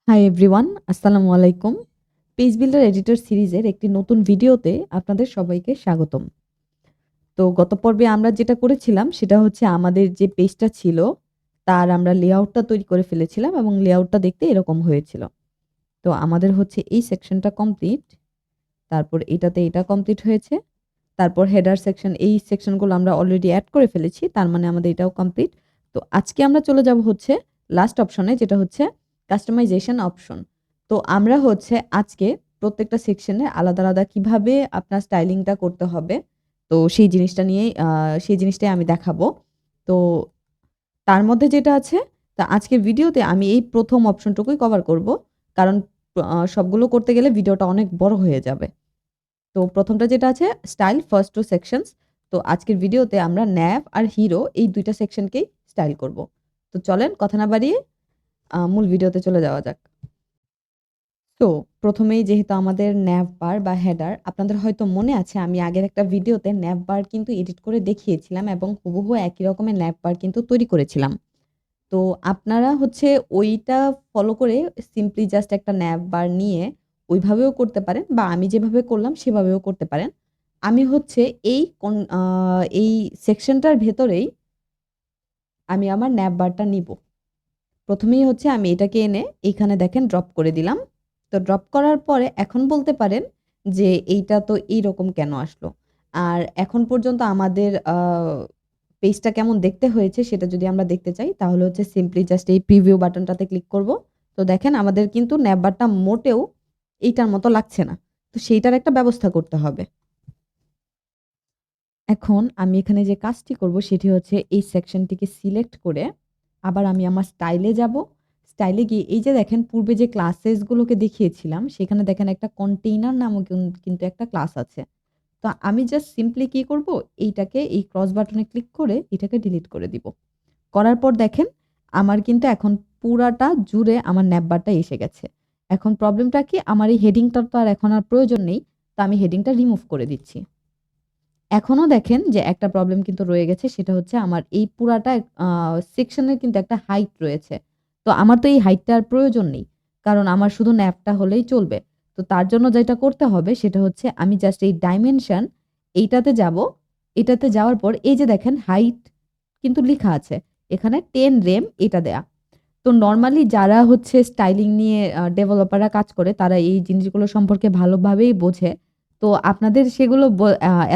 Hi everyone, আসসালামু আলাইকুম। Page builder editor সিরিজের একটি নতুন ভিডিওতে আপনাদের সবাইকে স্বাগতম। তো গত পর্বে আমরা যেটা করেছিলাম সেটা হচ্ছে আমাদের যে পেজটা ছিল তার আমরা লেআউটটা তৈরি করে ফেলেছিলাম এবং লেআউটটা দেখতে এরকম হয়েছিল। তো আমাদের হচ্ছে এই সেকশনটা কমপ্লিট। তারপর এটাতে এটা কমপ্লিট হয়েছে। তারপর হেডার সেকশন, এই সেকশনগুলো আমরা অলরেডি এড করে ফেলেছি। তার মানে আমাদের এটাও কমপ্লিট। তো আজকে আমরা চলে যাব হচ্ছে লাস্ট অপশনে, যেটা হচ্ছে কাস্টমাইজেশন অপশন। তো আমরা হচ্ছে আজকে প্রত্যেকটা সেকশনে আলাদা, আলাদা কিভাবে আপনার স্টাইলিংটা করতে হবে। তো সেই জিনিসটা নিয়েই সেই জিনিসটাই আমি দেখাবো। তো তার মধ্যে যেটা আছে, তা আজকের ভিডিওতে আমি এই ১ম অপশনটুকুই কভার করব। কারণ সবগুলো করতে গেলে ভিডিওটা অনেক বড় হয়ে যাবে। তো ১ম টা যেটা আছে স্টাইল ফার্স্ট 2 সেকশনস। তো আজকের ভিডিওতে আমরা ন্যাভ আর হিরো এই ২ টা সেকশনকেই স্টাইল করব। তো চলেন কথা না বাড়িয়ে মূল ভিডিওতে চলে যাওয়া যাক। তো ১ম এই যেহেতু আমাদের ন্যাভ বার বা হেডার, আপনাদের হয়তো মনে আছে আমি আগের একটা ভিডিওতে ন্যাভ বার কিন্তু এডিট করে দেখিয়েছিলাম এবং হুবহু একই রকমের ন্যাভ বার কিন্তু তৈরি করেছিলাম। তো আপনারা হচ্ছে ওইটা ফলো করে সিম্পলি জাস্ট একটা ন্যাভ বার নিয়ে ওইভাবেও করতে পারেন বা আমি যেভাবে করলাম সেভাবেও করতে পারেন। আমি হচ্ছে এই সেকশনটার ভেতরেই আমি আমার ন্যাভ বারটা নিবো। ১ম এই হচ্ছে আমি এটাকে এনে এইখানে দেখেন ড্রপ করে দিলাম। তো ড্রপ করার পরে এখন বলতে পারেন যে এইটা তো এইরকম কেন আসলো? আর এখন পর্যন্ত আমাদের পেজটা কেমন দেখতে হয়েছে সেটা যদি আমরা দেখতে চাই তাহলে হচ্ছে সিম্পলি জাস্ট এই প্রিভিউ বাটনটাতে ক্লিক করব। তো দেখেন আমাদের কিন্তু ন্যাভ বারটা মোটেও এইটার মতো লাগছে না। তো সেইটার একটা ব্যবস্থা করতে হবে। এখন আমি এখানে যে কাজটি করব সেটি হচ্ছে এই সেকশনটিকে সিলেক্ট করে আবার আমি আমার স্টাইলে যাব। স্টাইলে গিয়ে এই যে দেখেন পূর্বে যে ক্লাসেস গুলোকে দেখিয়েছিলাম সেখানে দেখেন একটা কন্টেইনার নামক কিন্তু একটা ক্লাস আছে। তো আমি জাস্ট সিম্পলি কি করব, এইটাকে এই ক্রস বাটনে ক্লিক করে এটাকে ডিলিট করে দিব। করার পর দেখেন আমার কিন্তু এখন পুরাটা জুড়ে আমার ন্যাপবারটা এসে গেছে। এখন প্রবলেমটা কি, আমার এই হেডিংটার তো আর এখন আর প্রয়োজন নেই। তো আমি হেডিংটা রিমুভ করে দিচ্ছি। এখনো দেখেন যে একটা প্রবলেম কিন্তু রয়ে গেছে, সেটা হচ্ছে আমার এই পুরাটা সেকশনের কিন্তু একটা হাইট রয়েছে। তো আমার তো এই হাইটটার প্রয়োজন নেই। কারণ আমার শুধু ন্যাপটা হলেই চলবে। তো তার জন্য যেটা করতে হবে সেটা হচ্ছে আমি জাস্ট এই ডাইমেনশন এইটাতে যাব। এটাতে যাওয়ার পর এই যে দেখেন হাইট কিন্তু লিখা আছে। এখানে 10 রেম এটা দেয়া। তো নরমালি যারা হচ্ছে স্টাইলিং নিয়ে ডেভেলপাররা কাজ করে তারা এই জিনিসগুলো সম্পর্কে ভালোভাবেই বোঝে। তো আপনাদের সেগুলো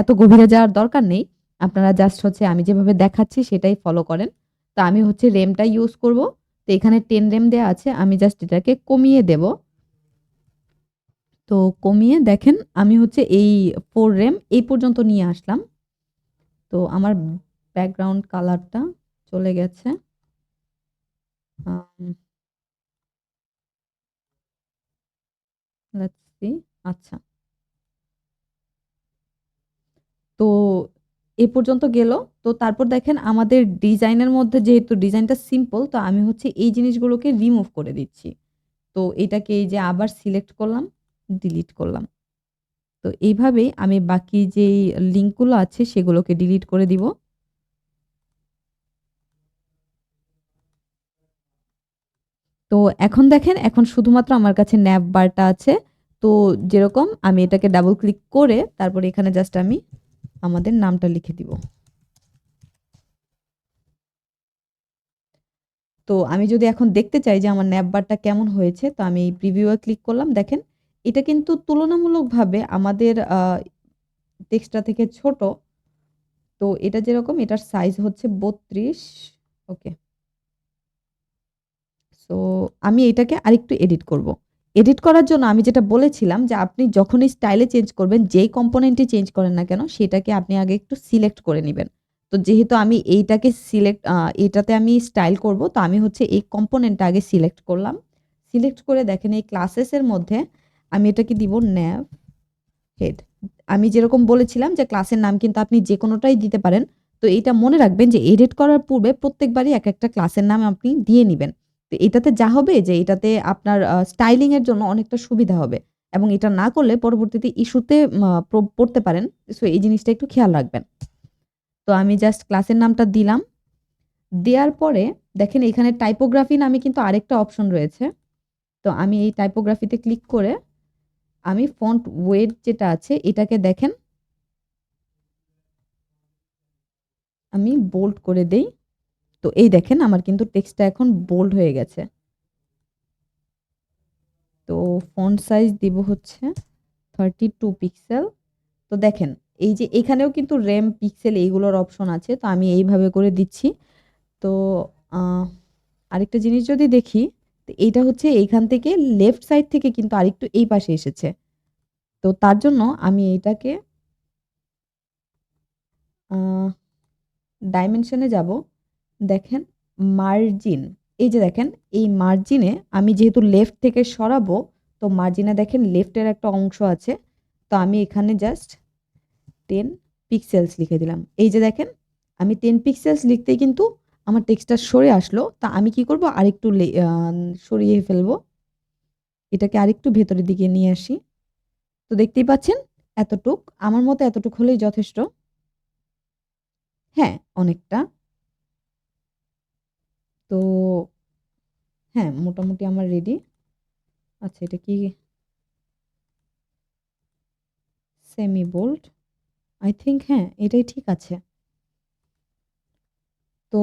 এত গভীরে যাওয়ার দরকার নেই। আপনারা জাস্ট হচ্ছে আমি যেভাবে দেখাচ্ছি সেটাই ফলো করেন। তো আমি হচ্ছে রেমটা ইউজ করব। তো এখানে 10 রেম দেয়া আছে। আমি জাস্ট এটাকে কমিয়ে দেব। তো কমিয়ে দেখেন আমি হচ্ছে এই 4 রেম এই পর্যন্ত নিয়ে আসলাম। তো আমার ব্যাকগ্রাউন্ড কালারটা চলে গেছে। আম লেটস সি। আচ্ছা। তো এ পর্যন্ত গেল। তো তারপর দেখেন আমাদের ডিজাইনের মধ্যে যেহেতু ডিজাইনটা সিম্পল, তো আমি হচ্ছে এই জিনিসগুলোকে রিমুভ করে দিচ্ছি। তো এটাকে এই যে আবার সিলেক্ট করলাম, ডিলিট করলাম। তো এইভাবেই আমি বাকি যেই লিঙ্কগুলো আছে সেগুলোকে ডিলিট করে দিব। তো এখন দেখেন এখন শুধুমাত্র আমার কাছে ন্যাভ বারটা আছে। তো যেরকম আমি এটাকে ডাবল ক্লিক করে তারপরে এখানে জাস্ট আমি আমাদের নামটা লিখে দিব। তো আমি যদি এখন দেখতে চাই যে আমার ন্যাপ বারটা কেমন হয়েছে, তো আমি এই প্রিভিউ এ ক্লিক করলাম। দেখেন এটা কিন্তু তুলনামূলকভাবে আমাদের টেক্সটটা থেকে ছোট। তো এটা যেরকম এটার সাইজ হচ্ছে ৩২। ওকে। সো আমি এটাকে আরেকটু এডিট করব। এডিট করার জন্য আমি যেটা বলেছিলাম যে আপনি যখনই স্টাইলে চেঞ্জ করবেন, যেই কম্পোনেন্টই চেঞ্জ করেন না কেন সেটাকে আপনি আগে একটু সিলেক্ট করে নিবেন। তো যেহেতু আমি এইটাকে এটাতে আমি স্টাইল করব, তো আমি হচ্ছে এই কম্পোনেন্টটা আগে সিলেক্ট করলাম। সিলেক্ট করে দেখেন এই ক্লাসেস এর মধ্যে আমি এটাকে দিব ন্যাভ হেড। আমি যেরকম বলেছিলাম যে ক্লাসের নাম কিন্তু আপনি যেকোনোটাই দিতে পারেন। তো এইটা মনে রাখবেন যে এডিট করার পূর্বে প্রত্যেকবারই একেকটা ক্লাসের নাম আপনি দিয়ে নিবেন। তো এটাতে যা হবে যে এটাতে আপনার স্টাইলিং এর জন্য অনেকটা সুবিধা হবে এবং এটা না করলে পরবর্তীতে ইস্যুতে পড়তে পারেন। সো এই জিনিসটা একটু খেয়াল রাখবেন। তো আমি জাস্ট ক্লাসের নামটা দিলাম। দেয়ার পরে দেখেন এখানে টাইপোগ্রাফি নামে কিন্তু আরেকটা অপশন রয়েছে। তো আমি এই টাইপোগ্রাফিতে ক্লিক করে আমি ফন্ট ওয়েট যেটা আছে এটাকে দেখেন আমি বোল্ড করে দেই। তো এই দেখেন আমার কিন্তু টেক্সটটা এখন বোল্ড হয়ে গেছে। তো ফন্ট সাইজ দিব হচ্ছে 32 পিক্সেল। তো দেখেন এই যে এখানেও কিন্তু র্যাম পিক্সেল এইগুলোর অপশন আছে। তো আমি এইভাবে করে দিচ্ছি। তো আরেকটা জিনিস যদি দেখি, তো এইটা হচ্ছে এইখান থেকে লেফট সাইড থেকে কিন্তু আরেকটু এই পাশে এসেছে। তো তার জন্য আমি এটাকে ডাইমেনশনে যাব। দেখেন মার্জিন, এই যে দেখেন এই মার্জিনে আমি যেহেতু লেফট থেকে সরাবো, তো মার্জিনে দেখেন লেফটের একটা অংশ আছে। তো আমি এখানে জাস্ট 10 পিক্সেলস লিখে দিলাম। এই যে দেখেন আমি 10 পিক্সেলস লিখতেই কিন্তু আমার টেক্সটটা সরে আসলো। তা আমি কি করব, আরেকটু সরিয়ে ফেলবো। এটাকে আরেকটু ভেতরের দিকে নিয়ে আসি। তো দেখতেই পাচ্ছেন এতটুক, আমার মতে এতটুক হলেই যথেষ্ট। হ্যাঁ, অনেকটা। তো হ্যাঁ, মোটামুটি আমার রেডি। আচ্ছা, এটা কি সেমি বোল্ড? আই থিংক হ্যাঁ, এটাই ঠিক আছে। তো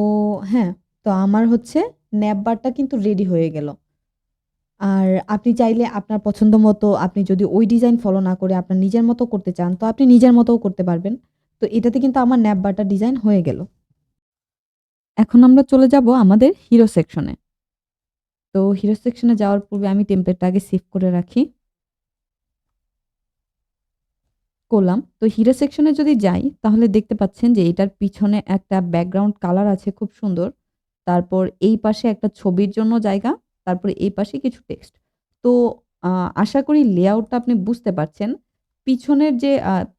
হ্যাঁ, তো আমার হচ্ছে ন্যাপ বারটা কিন্তু রেডি হয়ে গেল। আর আপনি চাইলে আপনার পছন্দ মতো, আপনি যদি ওই ডিজাইন ফলো না করে আপনার নিজের মতো করতে চান, তো আপনি নিজের মতোও করতে পারবেন। তো এটাতে কিন্তু আমার ন্যাপ বারটা ডিজাইন হয়ে গেল। এখন আমরা চলে যাব আমাদের হিরো সেকশনে। তো হিরো সেকশনে যাওয়ার পূর্বে আমি টেমপ্লেটটা আগে সেভ করে রাখি। করলাম। তো হিরো সেকশনে যদি যাই তাহলে দেখতে পাচ্ছেন যে এটার পিছনে একটা ব্যাকগ্রাউন্ড কালার আছে খুব সুন্দর। তারপর এই পাশে একটা ছবির জন্য জায়গা, তারপরে এই পাশে কিছু টেক্সট। তো আশা করি লেআউটটা আপনি বুঝতে পারছেন। পিছনের যে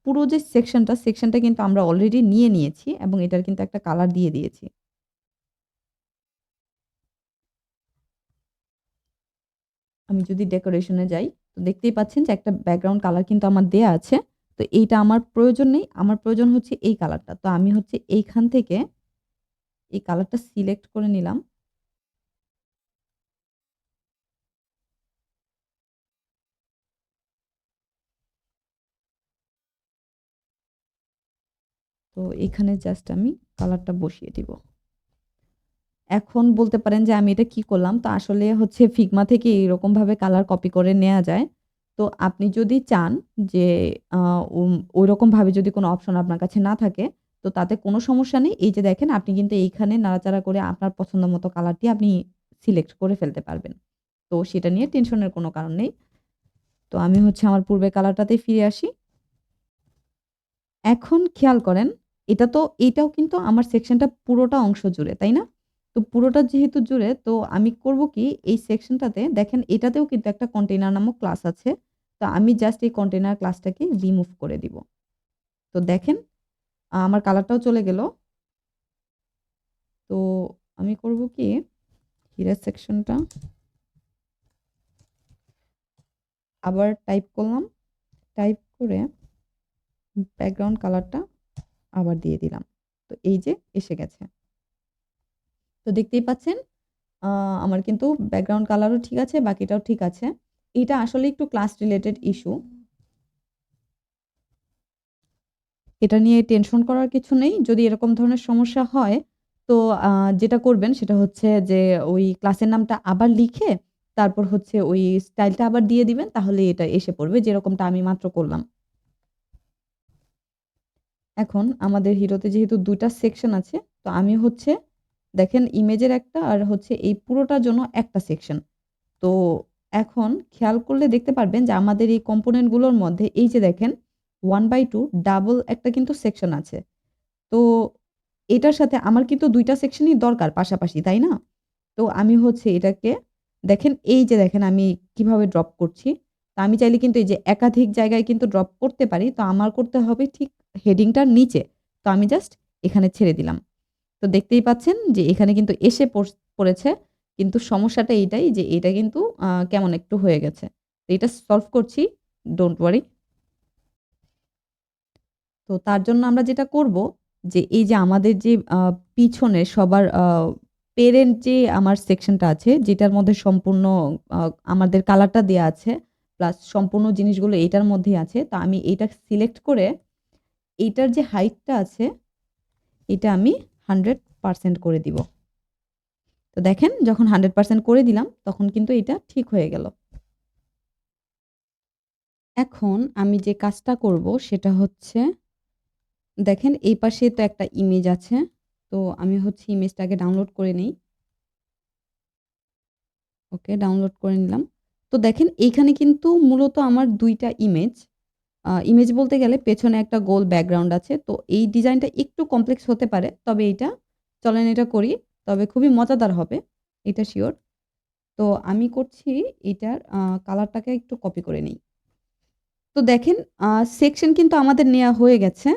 পুরো যে সেকশনটা কিন্তু আমরা অলরেডি নিয়ে নিয়েছি এবং এটার কিন্তু একটা কালার দিয়ে দিয়েছি। আমি যদি ডেকোরেশন এ যাই, তো দেখতেই পাচ্ছেন যে একটা ব্যাকগ্রাউন্ড কালার কিন্তু আমার দেয়া আছে। তো এইটা আমার প্রয়োজন নেই। আমার প্রয়োজন হচ্ছে এই কালারটা। তো আমি হচ্ছে এইখান থেকে এই কালারটা সিলেক্ট করে নিলাম। তো এখানে জাস্ট আমি কালারটা বসিয়ে দিব। এখন বলতে পারেন যে আমি এটা কি করলাম? তো আসলে হচ্ছে Figma থেকে এরকমভাবে কালার কপি করে নেয়া যায়। তো আপনি যদি চান যে আ ঐরকমভাবে যদি কোনো অপশন আপনার কাছে না থাকে, তো তাতে কোনো সমস্যা নেই। এই যে দেখেন আপনি কিন্তু এইখানে নাড়াচাড়া করে আপনার পছন্দ মতো কালারটি আপনি সিলেক্ট করে ফেলতে পারবেন। তো সেটা নিয়ে টেনশনের কোনো কারণ নেই। তো আমি হচ্ছে আমার পূর্বের কালারটাতেই ফিরে আসি। এখন খেয়াল করেন, এটাও কিন্তু আমার সেকশনটা পুরোটা অংশ জুড়ে, তাই না? তো পুরোটা যেহেতু জুড়ে, তো আমি করব কি এই সেকশনটাতে দেখেন এটাতেও কিন্তু একটা কন্টেইনার নামক ক্লাস আছে। তো আমি জাস্ট এই কন্টেইনার ক্লাসটাকে রিমুভ করে দিব। তো দেখেন আমার কালারটাও চলে গেল। তো আমি করব কি হিরা সেকশনটা আবার টাইপ করলাম। টাইপ করে ব্যাকগ্রাউন্ড কালারটা আবার দিয়ে দিলাম। তো এই যে এসে গেছে। তো দেখতেই পাচ্ছেন আ আমার কিন্তু ব্যাকগ্রাউন্ড কালারও ঠিক আছে, বাকিটাও ঠিক আছে। এটা আসলে একটু ক্লাস রিলেটেড ইস্যু। এটা নিয়ে টেনশন করার কিছু নেই। যদি এরকম ধরনের সমস্যা হয়, তো আ যেটা করবেন সেটা হচ্ছে যে ওই ক্লাসের নামটা আবার লিখে তারপর হচ্ছে ওই স্টাইলটা আবার দিয়ে দিবেন। তাহলে এটা এসে পড়বে যেরকমটা আমি মাত্র করলাম। এখন আমাদের হিরোতে যেহেতু ২ টা সেকশন আছে, তো আমি হচ্ছে দেখেন ইমেজের একটা আর হচ্ছে এই পুরোটার জন্য একটা সেকশন। তো এখন খেয়াল করলে দেখতে পারবেন যে আমাদের এই কম্পোনেন্ট গুলোর মধ্যে এই যে দেখেন 1/2 ডাবল একটা কিন্তু সেকশন আছে। তো এটার সাথে আমার কিন্তু ২ টা সেকশনই দরকার পাশাপাশি, তাই না? তো আমি হচ্ছে এটাকে দেখেন এই যে দেখেন আমি কিভাবে ড্রপ করছি। তো আমি চাইলে কিন্তু এই যে একাধিক জায়গায় কিন্তু ড্রপ করতে পারি। তো আমার করতে হবে ঠিক হেডিংটার নিচে। তো আমি জাস্ট এখানে ছেড়ে দিলাম। তো দেখতেই পাচ্ছেন যে এখানে কিন্তু এসে পড়েছে। কিন্তু সমস্যাটা এইটাই যে এটা কিন্তু কেমন একটু হয়ে গেছে। তো এটা সলভ করছি। Don't worry. তো তার জন্য আমরা যেটা করব যে এই যে আমাদের যে পিছনে সবার পেরেন্ট যে আমার সেকশনটা আছে যেটার মধ্যে সম্পূর্ণ আমাদের কালারটা দেয়া আছে প্লাস সম্পূর্ণ জিনিসগুলো এইটার মধ্যেই আছে। তো আমি এইটা সিলেক্ট করে এইটার যে হাইটটা আছে এটা আমি 100% করে দিব। তো দেখেন যখন 100% করে দিলাম তখন কিন্তু এটা ঠিক হয়ে গেল। এখন আমি যে কাজটা করব সেটা হচ্ছে দেখেন এই পাশে তো একটা ইমেজ আছে। তো আমি হচ্ছে ইমেজটাকে ডাউনলোড করে নেই। ওকে, ডাউনলোড করে নিলাম। তো দেখেন এইখানে কিন্তু মূলত আমার ২ টা ইমেজ। ইমেজ বলতে গেলে পেছনে একটা গোল ব্যাকগ্রাউন্ড আছে। তো এই ডিজাইনটা একটু কমপ্লেক্স হতে পারে। তবে এইটা চলেন এটা করি। তবে খুবই মজাদার হবে। এটা সিউর। তো আমি করছি এটার কালারটাকে একটু কপি করে নেই। তো দেখেন সেকশন কিন্তু আমাদের নেয়া হয়ে গেছে।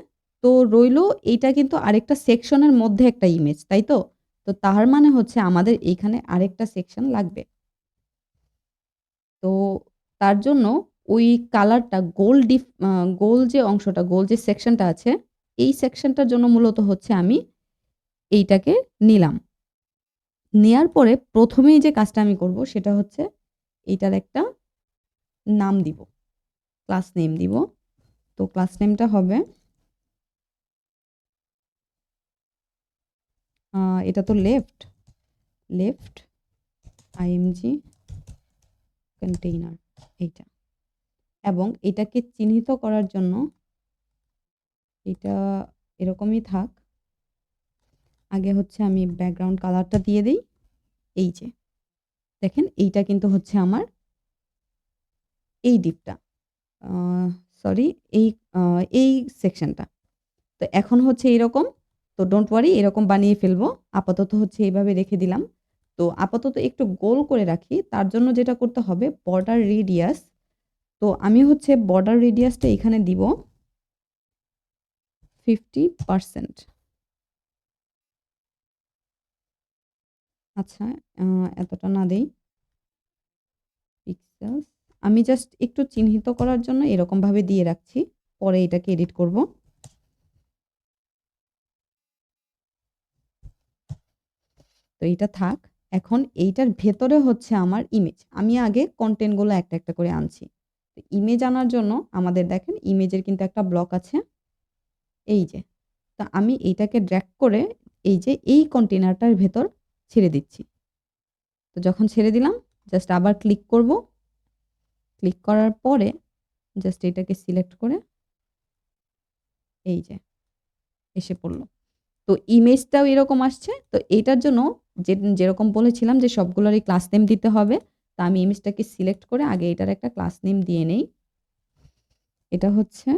তো রইলো এইটা কিন্তু আরেকটা সেকশনের মধ্যে একটা ইমেজ, তাই তো? তো তার মানে হচ্ছে আমাদের এইখানে আরেকটা সেকশন লাগবে। তো তার জন্য ওই কালারটা গোল যে অংশটা, গোল যে সেকশনটা আছে, এই সেকশনটার জন্য মূলত হচ্ছে আমি এইটাকে নিলাম। নেয়ার পরে ১ম এই যে কাজটা আমি করব সেটা হচ্ছে এইটার একটা নাম দিব। ক্লাস নেম দিব। তো ক্লাস নেমটা হবে আ এটা তো লেফট আইএমজি কন্টেইনার এইটা। এবং এটাকে চিহ্নিত করার জন্য এটা এরকমই থাক। আগে হচ্ছে আমি ব্যাকগ্রাউন্ড কালারটা দিয়ে দেই। এই যে দেখেন এইটা কিন্তু হচ্ছে আমার এই ডিপটা। আ সরি এই আ এই সেকশনটা। তো এখন হচ্ছে এরকম। তো ডোন্ট ওয়ারি এরকম বানিয়ে ফেলবো। আপাতত হচ্ছে এভাবে রেখে দিলাম। তো আপাতত একটু গোল করে রাখি। তার জন্য যেটা করতে হবে বর্ডার রেডিয়াস। তো আমি হচ্ছে বর্ডার রেডিয়াসটা এখানে দিব 50%। আচ্ছা, আ এতটা না দেই। পিক্সেলস আমি জাস্ট একটু চিহ্নিত করার জন্য এরকমভাবে দিয়ে রাখছি। পরে এটাকে এডিট করব। তো এইটা থাক। এখন এইটার ভেতরে হচ্ছে আমার ইমেজ। আমি আগে কনটেন্ট গুলো একটা, একটা করে আনছি। তো ইমেজ আনার জন্য আমাদের দেখেন ইমেজের কিন্তু একটা ব্লক আছে। এই যে। তো আমি এইটাকে ড্র্যাগ করে এই যে এই কন্টেইনারটার ভেতর ছেড়ে দিচ্ছি। তো যখন ছেড়ে দিলাম জাস্ট আবার ক্লিক করব। ক্লিক করার পরে জাস্ট এটাকে সিলেক্ট করে এই যে এসে পড়ল। তো ইমেজটাও এরকম আসছে। তো এইটার জন্য যেরকম বলেছিলাম যে সবগুলোরই ক্লাস নেম দিতে হবে। তো আমি ইমেজটাকে সিলেক্ট করে আগে এটার একটা ক্লাস নেম দিয়ে নেই। এটা হচ্ছে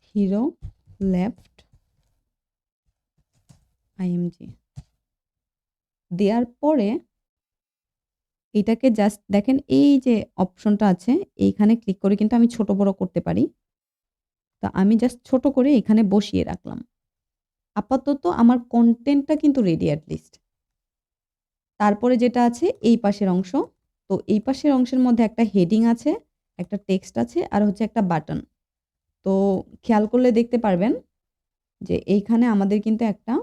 হিরো লেফট আইএমজি। দেয়ার পরে এটাকে জাস্ট দেখেন এই যে অপশনটা আছে এইখানে ক্লিক করে কিন্তু আমি ছোট বড় করতে পারি। তো আমি জাস্ট ছোট করে এখানে বসিয়ে রাখলাম। আপাতত আমার কনটেন্টটা কিন্তু রেডি এট লিস্ট। তারপরে যেটা আছে এই পাশের অংশ। তো এই পাশের অংশের মধ্যে একটা হেডিং আছে, একটা টেক্সট আছে আর হচ্ছে একটা বাটন। তো খেয়াল করলে দেখতে পারবেন যে এইখানে আমাদের কিন্তু একটা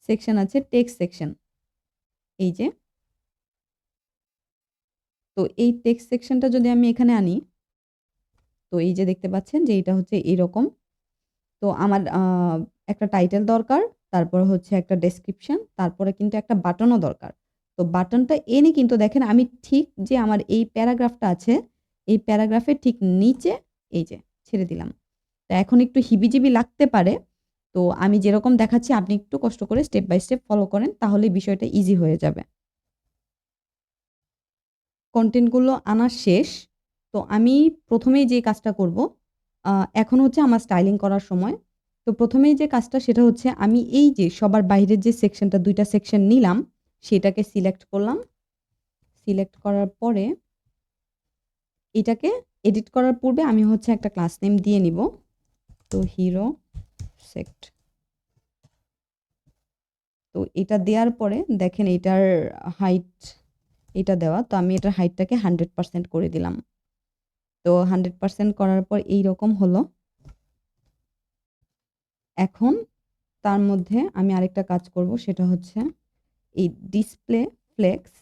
সেকশন আছে টেক্সট সেকশন। এই যে। তো এই টেক্সট সেকশনটা যদি আমি এখানে আনি, তো এই যে দেখতে পাচ্ছেন যে এটা হচ্ছে এরকম। তো আমার একটা টাইটেল দরকার, তারপর হচ্ছে একটা ডেসক্রিপশন, তারপরে কিন্তু একটা বাটনও দরকার। তো বাটনটা এনে কিন্তু দেখেন আমি ঠিক যে আমার এই প্যারাগ্রাফটা আছে, এই প্যারাগ্রাফের ঠিক নিচে এই যে ছেড়ে দিলাম। তো এখন একটু হিবিজিবি লাগতে পারে। তো আমি যেরকম দেখাচ্ছি আপনি একটু কষ্ট করে স্টেপ বাই স্টেপ ফলো করেন তাহলে বিষয়টা ইজি হয়ে যাবে। কনটেন্ট গুলো আনা শেষ। তো আমি ১ম এই যে কাজটা করব, আ এখন হচ্ছে আমার স্টাইলিং করার সময়। তো ১ম এই যে কাজটা সেটা হচ্ছে আমি এই যে সবার বাইরের যে সেকশনটা ২ টা সেকশন নিলাম, সেটাকে সিলেক্ট করলাম। সিলেক্ট করার পরে এটাকে এডিট করার পূর্বে আমি হচ্ছে একটা ক্লাস নেম দিয়ে নিব। তো হিরো সেক্ট। তো এটা দেয়ার পরে দেখেন এটার হাইট এটা দেওয়া। তো আমি এটার হাইটটাকে 100% করে দিলাম। তো 100% করার পর এইরকম হলো। এখন তার মধ্যে আমি আরেকটা কাজ করব, সেটা হচ্ছে এই ডিসপ্লে ফ্লেক্স।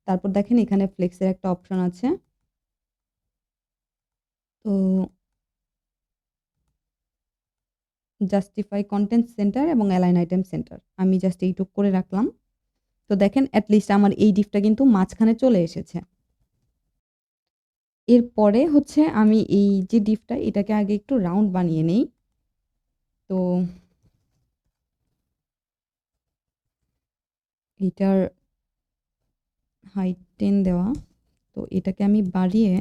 তারপর দেখেন এখানে ফ্লেক্সের একটা অপশন আছে। তো জাস্টিফাই কন্টেন্ট সেন্টার এবং অ্যালাইন আইটেম সেন্টার আমি জাস্ট এইটুক করে রাখলাম। তো দেখেন এট লিস্ট আমার এই ডিপটা কিন্তু মাঝখানে চলে এসেছে। এরপরে হচ্ছে আমি এই যে ডিপটা এটাকে আগে একটু রাউন্ড বানিয়ে নেই। তো এটার হাইট 10 দেওয়া। তো এটাকে আমি বাড়িয়ে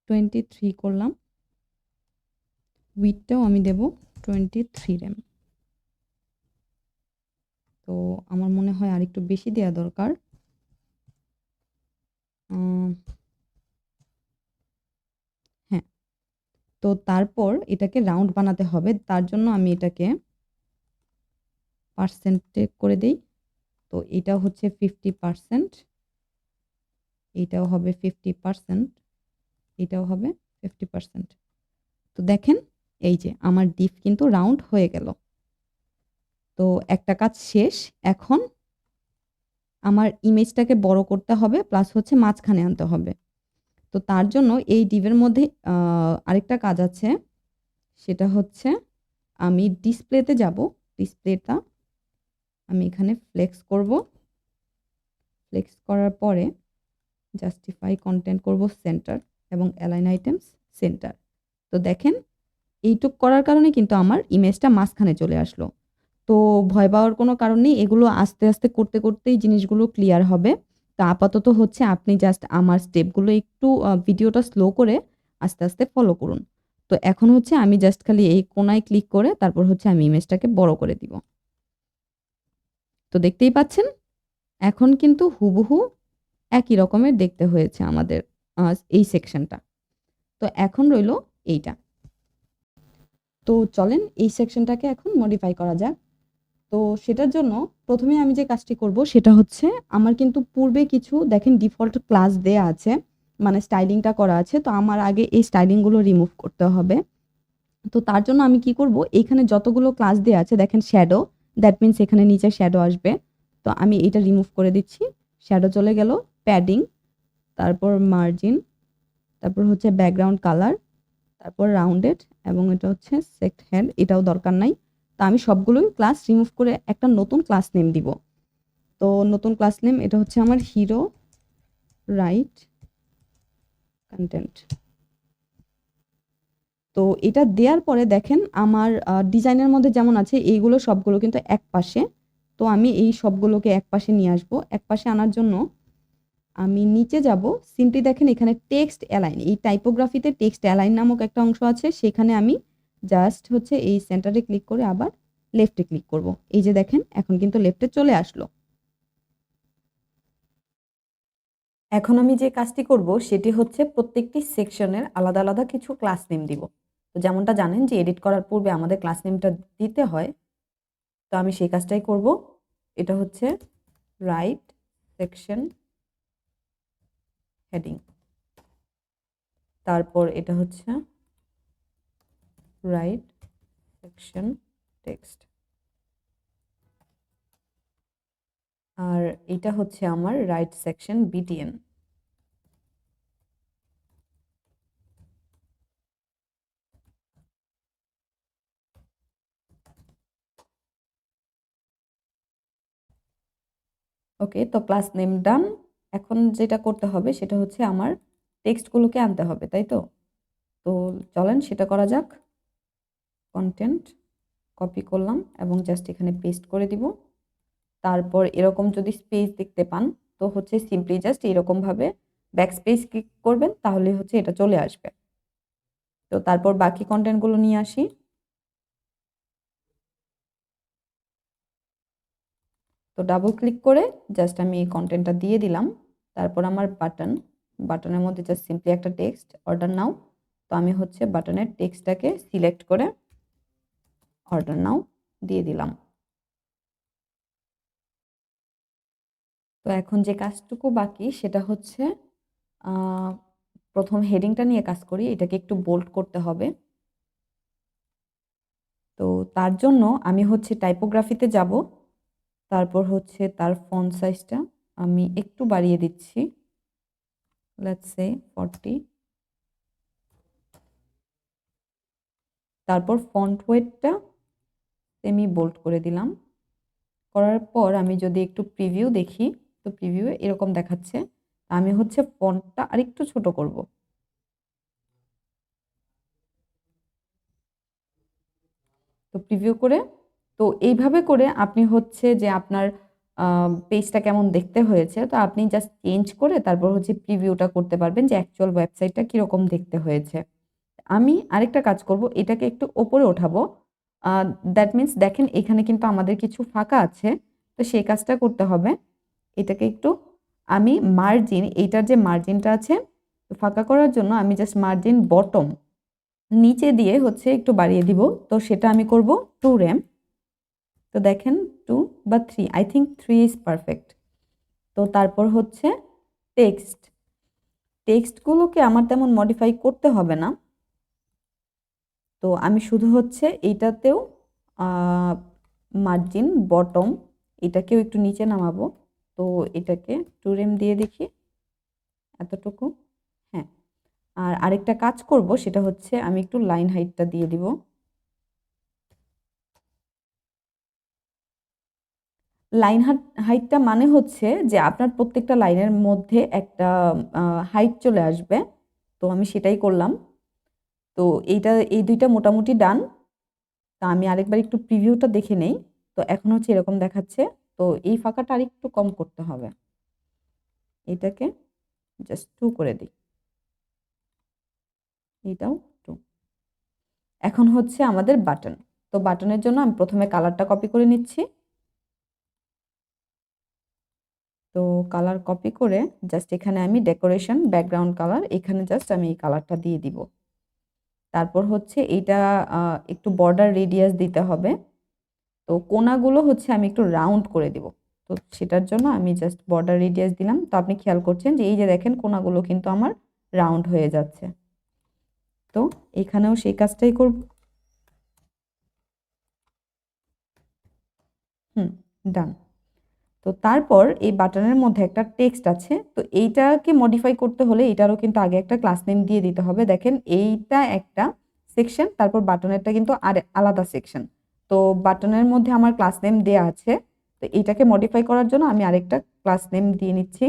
23 করলাম। উইডটাও আমি দেব 23 রেম। তো আমার মনে হয় আরেকটু বেশি দেয়া দরকার। হ্যাঁ, তো তারপর এটাকে রাউন্ড বানাতে হবে। তার জন্য আমি এটাকে পার্সেন্টে করে দেই। তো এটা হচ্ছে 50%, এইটাও হবে 50%, এটাও হবে 50%। তো দেখেন এই যে আমার ডিপ কিন্তু রাউন্ড হয়ে গেল। তো একটা কাজ শেষ। এখন আমার ইমেজটাকে বড় করতে হবে, প্লাস হচ্ছে মাঝখানে আনতে হবে। তো তার জন্য এই ডিপের মধ্যে আরেকটা কাজ আছে, সেটা হচ্ছে আমি ডিসপ্লেতে যাব। ডিসপ্লেটা আমি এখানে ফ্লেক্স করব। ফ্লেক্স করার পরে জাস্টিফাই কন্টেন্ট করব সেন্টার এবং অ্যালাইন আইটেমস সেন্টার। তো দেখেন এইটুক করার কারণে কিন্তু আমার ইমেজটা মাঝখানে চলে আসলো। তো ভয় পাওয়ার কোনো কারণ নেই। এগুলো আস্তে, আস্তে করতে, করতেই জিনিসগুলো ক্লিয়ার হবে। তো আপাতত হচ্ছে আপনি জাস্ট আমার স্টেপগুলো একটু ভিডিওটা স্লো করে আস্তে, আস্তে ফলো করুন। তো এখন হচ্ছে আমি জাস্ট খালি এই কোণায় ক্লিক করে তারপর হচ্ছে আমি ইমেজটাকে বড় করে দিব। তো দেখতেই পাচ্ছেন এখন কিন্তু হুবহু একই রকমের দেখতে হয়েছে আমাদের এই সেকশনটা। তো এখন রইল এইটা। তো চলেন এই সেকশনটাকে এখন মডিফাই করা যাক। তো সেটার জন্য প্রথমে আমি যে কাজটি করব সেটা হচ্ছে আমার কিন্তু পূর্বে কিছু দেখেন ডিফল্ট ক্লাস দেয়া আছে, মানে স্টাইলিংটা করা আছে। তো আমার আগে এই স্টাইলিংগুলো রিমুভ করতে হবে। তো তার জন্য আমি কি করব, এখানে যতগুলো ক্লাস দেয়া আছে দেখেন শ্যাডো, দ্যাট মিনস এখানে নিচে শ্যাডো আসবে। তো আমি এটা রিমুভ করে দিচ্ছি। শ্যাডো চলে গেল, প্যাডিং, তারপর মার্জিন, তারপর হচ্ছে ব্যাকগ্রাউন্ড কালার, তারপর রাউন্ডেড এবং এটা হচ্ছে সেক্ট হেড, এটাও দরকার নাই। তো আমি সবগুলোই ক্লাস রিমুভ করে একটা নতুন ক্লাস নেম দিব। তো নতুন ক্লাস নেম এটা হচ্ছে আমার হিরো রাইট কন্টেন্ট। তো এটা দেওয়ার পরে দেখেন আমার ডিজাইনের মধ্যে যেমন আছে এইগুলো সবগুলো কিন্তু এক পাশে। তো আমি এই সবগুলোকে এক পাশে নিয়ে আসবো। এক পাশে আনার জন্য আমি নিচে যাব। সিম্পলি দেখেন এখানে টেক্সট অ্যালাইন, এই টাইপোগ্রাফিতে টেক্সট অ্যালাইন নামক একটা অংশ আছে, সেখানে আমি জাস্ট হচ্ছে এই সেন্টারে ক্লিক করে আবার লেফটে ক্লিক করব। এই যে দেখেন এখন কিন্তু লেফটে চলে আসলো। এখন আমি যে কাজটি করব সেটি হচ্ছে প্রত্যেকটি সেকশনের আলাদা আলাদা কিছু ক্লাস নেম দিব। তো যেমনটা জানেন যে এডিট করার পূর্বে আমাদের ক্লাস নেমটা দিতে হয়। তো আমি সেই কাজটাই করব। এটা হচ্ছে রাইট সেকশন হেডিং, তারপর এটা হচ্ছে রাইট সেকশন টেক্সট, আর এটা হচ্ছে আমার রাইট সেকশন বিটিএন। ওকে, তো ক্লাস নেম ডান। এখন যেটা করতে হবে সেটা হচ্ছে আমার টেক্সটগুলোকে আনতে হবে, তাই তো? তো চলেন সেটা করা যাক। কন্টেন্ট কপি করলাম এবং জাস্ট এখানে পেস্ট করে দিব। তারপর এরকম যদি স্পেস দেখতে পান তো হচ্ছে সিম্পলি জাস্ট এরকমভাবে ব্যাক স্পেস ক্লিক করবেন, তাহলে হচ্ছে এটা চলে আসবে। তো তারপর বাকি কন্টেন্টগুলো নিয়ে আসি। তো ডাবল ক্লিক করে জাস্ট আমি এই কন্টেন্টটা দিয়ে দিলাম। তারপর আমার বাটন, বাটনের মধ্যে জাস্ট সিম্পলি একটা টেক্সট অর্ডার নাও। তো আমি হচ্ছে বাটনের টেক্সটটাকে সিলেক্ট করে অর্ডার নাও দিয়ে দিলাম। তো এখন যে কাজটুকু বাকি সেটা হচ্ছে প্রথম হেডিংটা নিয়ে কাজ করি, এটাকে একটু বোল্ড করতে হবে। তো তার জন্য আমি হচ্ছে টাইপোগ্রাফিতে যাব, তারপর হচ্ছে তার ফন্ট সাইজটা আমি একটু বাড়িয়ে দিচ্ছি, লেটস সে 40। তারপর ফন্ট ওয়েটটা সেমি বোল্ড করে দিলাম। করার পর আমি যদি একটু প্রিভিউ দেখি, তো প্রিভিউ এরকম দেখাচ্ছে। আমি হচ্ছে ফন্টটা আরেকটু ছোট করব। তো প্রিভিউ করে, তো এইভাবে করে আপনি হচ্ছে যে আপনার পেজটা কেমন দেখতে হয়েছে, তো আপনি জাস্ট চেঞ্জ করে তারপর হচ্ছে প্রিভিউটা করতে পারবেন যে অ্যাকচুয়াল ওয়েবসাইটটা কীরকম দেখতে হয়েছে। আমি আরেকটা কাজ করব, এটাকে একটু ওপরে ওঠাবো। দ্যাট মিন্স দেখেন এখানে কিন্তু আমাদের কিছু ফাঁকা আছে, তো সেই কাজটা করতে হবে। এটাকে একটু আমি মার্জিন, এইটার যে মার্জিনটা আছে ফাঁকা করার জন্য আমি জাস্ট মার্জিন বটম নিচে দিয়ে হচ্ছে একটু বাড়িয়ে দিব। তো সেটা আমি করব 2 rem। তো দেখেন 2 বা 3, আই থিঙ্ক 3 ইজ পারফেক্ট। তো তারপর হচ্ছে টেক্সট, টেক্সটগুলোকে আমার তেমন মডিফাই করতে হবে না। তো আমি শুধু হচ্ছে এইটাতেও মার্জিন বটম এটাকেও একটু নিচে নামাবো। তো এটাকে 2 rem দিয়ে দেখি, এতটুকু। হ্যাঁ, আর আরেকটা কাজ করব, সেটা হচ্ছে আমি একটু লাইন হাইটটা দিয়ে দিব। লাইন হাইটটা মানে হচ্ছে যে আপনার প্রত্যেকটা লাইনের মধ্যে একটা হাইট চলে আসবে। তো আমি সেটাই করলাম। তো এই দুইটা মোটামুটি ডান। তা আমি আরেকবার একটু প্রিভিউটা দেখে নেই। তো এখন হচ্ছে এরকম দেখাচ্ছে। তো এই ফাঁকাটা আরেকটু কম করতে হবে। এটাকে জাস্ট 2 করে দিই। এটাও 2। এখন হচ্ছে আমাদের বাটন। তো বাটনের জন্য আমি প্রথমে কালারটা কপি করে নিচ্ছি। তো কালার কপি করে জাস্ট এখানে আমি ডেকোরেশন ব্যাকগ্রাউন্ড কালার, এখানে জাস্ট আমি এই কালারটা দিয়ে দিব। তারপর হচ্ছে এইটা একটু বর্ডার রেডিয়াস দিতে হবে। তো কোণাগুলো হচ্ছে আমি একটু রাউন্ড করে দিব। তো সেটার জন্য আমি জাস্ট বর্ডার রেডিয়াস দিলাম। তো আপনি খেয়াল করছেন যে এই যে দেখেন কোণাগুলো কিন্তু আমার রাউন্ড হয়ে যাচ্ছে। তো এখানেও সেই কাজটাই করব। ডান। তো তারপর এই বাটনের মধ্যে একটা টেক্সট আছে। তো এইটাকে মডিফাই করতে হলে এটারও কিন্তু আগে একটা ক্লাস নেম দিয়ে দিতে হবে। দেখেন এইটা একটা সেকশন, তারপর বাটনেরটা কিন্তু আর আলাদা সেকশন। তো বাটনের মধ্যে আমার ক্লাস নেম দেয়া আছে। তো এইটাকে মডিফাই করার জন্য আমি আরেকটা ক্লাস নেম দিয়ে নিচ্ছি,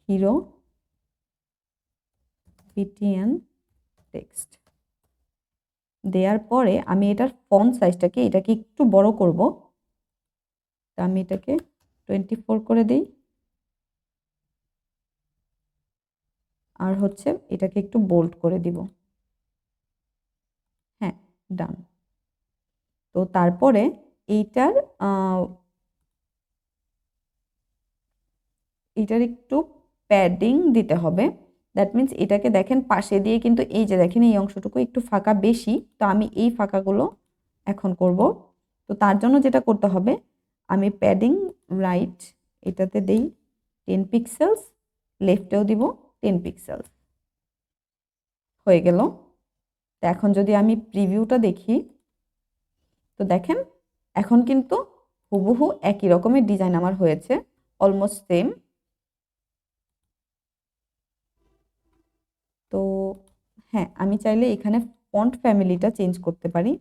হিরো পিটিএন টেক্সট। দেওয়ার পরে আমি এটার ফন্ট সাইজটাকে এটাকে একটু বড় করব। তো আমি এটাকে 24 করে দিই। আর হচ্ছে এটাকে একটু বোল্ড করে দিব। হ্যাঁ, ডান। তো তারপরে এইটার একটু প্যাডিং দিতে হবে। দ্যাট মিন্স এটাকে দেখেন পাশে দিয়ে কিন্তু এই যে দেখেন এই অংশটুকু একটু ফাঁকা বেশি। তো আমি এই ফাঁকাগুলো এখন করব। তো তার জন্য যেটা করতে হবে, আমি প্যাডিং রাইট এটাতে দেই 10 পিক্সেলস, লেফটেও দিব 10 পিক্সেলস। হয়ে গেল। তো এখন যদি আমি প্রিভিউটা দেখি, তো দেখেন এখন কিন্তু হুবহু একই রকমের ডিজাইন আমার হয়েছে, অলমোস্ট সেম। তো হ্যাঁ, আমি চাইলে এখানে ফন্ট ফ্যামিলিটা চেঞ্জ করতে পারি।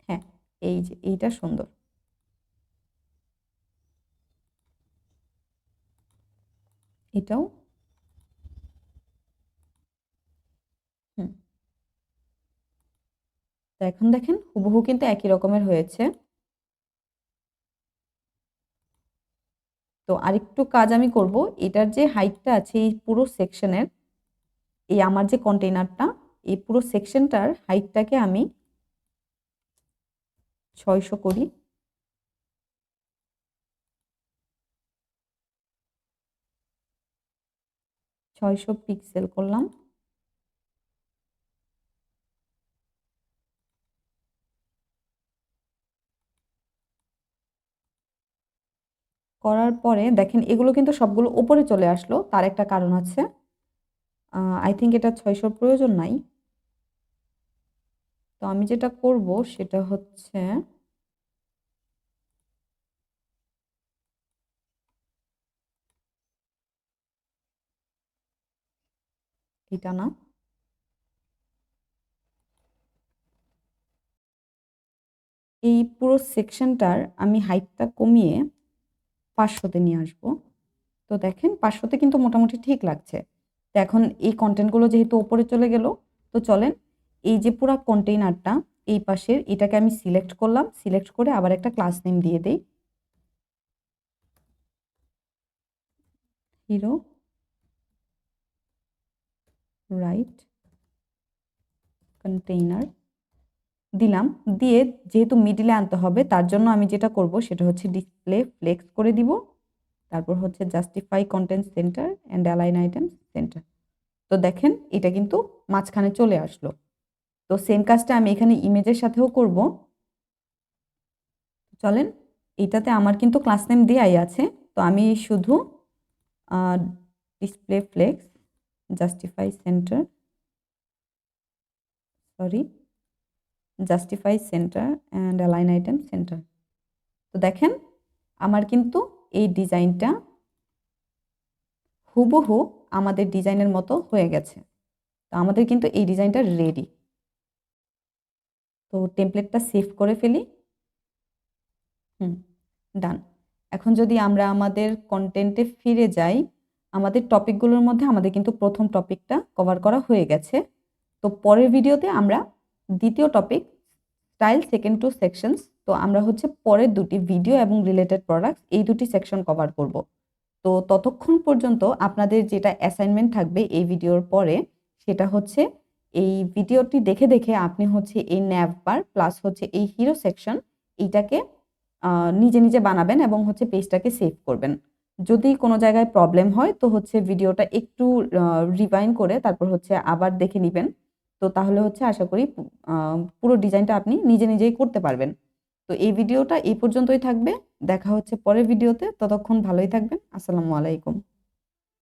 হ্যাঁ, এই যে এইটা সুন্দর। এটাও হুম। তো এখন দেখেন হুবহু কিন্তু একই রকমের হয়েছে। তো আরেকটু কাজ আমি করব, এটার যে হাইটটা আছে এই পুরো সেকশনের, এই আমার যে কন্টেইনারটা, এই পুরো সেকশনটার হাইটটাকে আমি 600 করি। 600 পিক্সেল করলাম। করার পরে দেখেন এগুলো কিন্তু সবগুলো উপরে চলে আসলো, তার একটা কারণ আছে। আই থিঙ্ক এটা 600 প্রয়োজন নাই। তো আমি যেটা করব সেটা হচ্ছে এটা না, এই পুরো সেকশনটার আমি হাইটটা কমিয়ে 500-তে নিয়ে আসবো। তো দেখেন 500-তে কিন্তু মোটামুটি ঠিক লাগছে। তো এখন এই কন্টেন্টগুলো যেহেতু উপরে চলে গেল, তো চলেন এই যে পুরা কন্টেইনারটা এই পাশের এটাকে আমি সিলেক্ট করলাম, সিলেক্ট করে আবার একটা ক্লাস নেম দিয়ে দেই, হিরো রাইট কন্টেইনার দিলাম। দিয়ে যেহেতু মিডিলে আনতে হবে তার জন্য আমি যেটা করব সেটা হচ্ছে ডিসপ্লে ফ্লেক্স করে দিব, তারপর হচ্ছে justify content centre and align item centre. তো দেখেন এটা কিন্তু মাঝখানে চলে আসলো। তো সেম কাজটা আমি এখানে ইমেজের সাথেও করব। চলেন, এটাতে আমার কিন্তু ক্লাস নেম দেয়াই আছে, তো আমি শুধু display flakes justify centre, sorry justify centre and align item centre. তো দেখেন আমার কিন্তু এই ডিজাইনটা হুবহু আমাদের ডিজাইনের মতো হয়ে গেছে। তো আমাদের কিন্তু এই ডিজাইনটা রেডি। তো টেমপ্লেটটা সেভ করে ফেলি। ডান। এখন যদি আমরা আমাদের কন্টেন্টে ফিরে যাই, আমাদের টপিকগুলোর মধ্যে আমাদের কিন্তু প্রথম টপিকটা কভার করা হয়ে গেছে। তো পরের ভিডিওতে আমরা দ্বিতীয় topic style second to sections, তো আমরা হচ্ছে পরের দুটি ভিডিও এবং রিলেটেড প্রোডাক্টস এই দুটি সেকশন কভার করব। তো ততক্ষণ পর্যন্ত আপনাদের যেটা অ্যাসাইনমেন্ট থাকবে এই ভিডিওর পরে, সেটা হচ্ছে এই ভিডিওটি দেখে দেখে আপনি হচ্ছে এই ন্যাভ বার প্লাস হচ্ছে এই হিরো সেকশন এইটাকে নিজে নিজে বানাবেন এবং হচ্ছে পেজটাকে সেভ করবেন। যদি কোনো জায়গায় প্রবলেম হয় তো হচ্ছে ভিডিওটা একটু রিভাইন্ড করে তারপর হচ্ছে আবার দেখে নিবেন। তো তাহলে হচ্ছে আশা করি পুরো ডিজাইনটা আপনি নিজে নিজেই করতে পারবেন। তো এই ভিডিওটা এই পর্যন্তই থাকবে। দেখা হচ্ছে পরের ভিডিওতে। ততক্ষণ ভালোই থাকবেন। আসসালামু আলাইকুম।